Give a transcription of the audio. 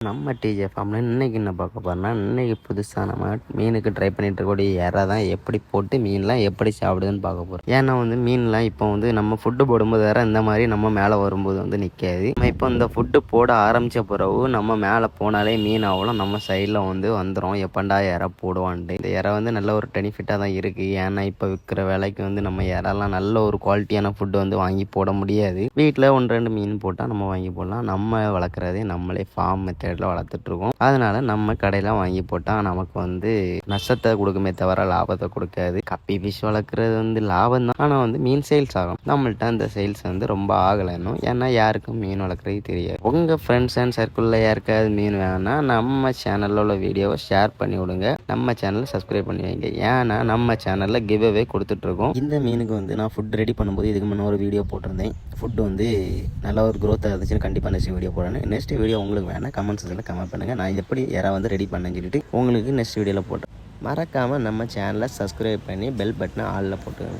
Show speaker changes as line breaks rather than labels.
நம்ம டிஜே ஃபார்மில் இன்றைக்கி என்ன பார்க்க போகிறோம்னா, இன்றைக்கி புதுசாக நம்ம மீனுக்கு ட்ரை பண்ணிகிட்டு இருக்கக்கூடிய இறை தான் எப்படி போட்டு மீன்லாம் எப்படி சாப்பிடுதுன்னு பார்க்க போகிறோம். ஏன்னா மீன்லாம் இப்போ நம்ம ஃபுட்டு போடும்போது வேறு இந்த மாதிரி நம்ம மேலே வரும்போது நிற்காது. நம்ம இப்போ இந்த ஃபுட்டு போட ஆரம்பித்த பிறகு நம்ம மேலே போனாலே மீன் அவ்வளோ நம்ம சைடில் வந்துடும். எப்பண்டா இறை போடுவான்ட்டு இந்த இறை நல்ல ஒரு பெனிஃபிட்டாக தான் இருக்குது. ஏன்னா இப்போ விற்கிற விலைக்கு நம்ம இறெல்லாம் நல்ல ஒரு குவாலிட்டியான ஃபுட்டு வாங்கி போட முடியாது. வீட்டில் 1-2 மீன் போட்டால் நம்ம வாங்கி போடலாம். நம்ம வளர்க்குறதே நம்மளே ஃபார்ம் மெத்தட் வளர்த்துட்ருக்கோம். அதனால நம்ம கடையில் வாங்கி போட்டால் நமக்கு நஷ்டத்தை கொடுக்குமே தவிர லாபத்தை கொடுக்காது. கப்பி ஃபிஷ் வளர்க்குறது லாபம் தான். ஆனால் மீன் சேல்ஸ் ஆகும். நம்மள்ட்ட அந்த சேல்ஸ் ரொம்ப ஆகலை இன்னும். ஏன்னா யாருக்கும் மீன் வளர்க்குறது தெரியாது. உங்கள் ஃப்ரெண்ட்ஸ் அண்ட் சர்க்கிளில் யாருக்காவது மீன் வேணா நம்ம சேனலில் உள்ள வீடியோவை ஷேர் பண்ணி விடுங்க. நம்ம சேனலை சப்ஸ்கிரைப் பண்ணி வைங்க. ஏன்னா நம்ம சேனலில் கிவ் அவே கொடுத்துட்ருக்கோம். இந்த மீனுக்கு நான் ஃபுட் ரெடி பண்ணும்போது இதுக்கு முன்னே ஒரு வீடியோ போட்டிருந்தேன். ஃபுட்டு நல்ல ஒரு க்ரோத்தாக இருந்துச்சுன்னு கண்டிப்பாக நெக்ஸ்ட் வீடியோ போடுறேன். நெக்ஸ்ட் வீடியோ உங்களுக்கு வேணால் கமெண்ட்ஸில் கமெண்ட் பண்ணுங்கள். நான் எப்படி யாராவது ரெடி பண்ணேன்னு சொல்லிட்டு உங்களுக்கு நெக்ஸ்ட் வீடியோவில் போட்டேன். மறக்காமல் நம்ம சேனலை சப்ஸ்கிரைப் பண்ணி பெல் பட்டனை ஆளில் போட்டுருங்க.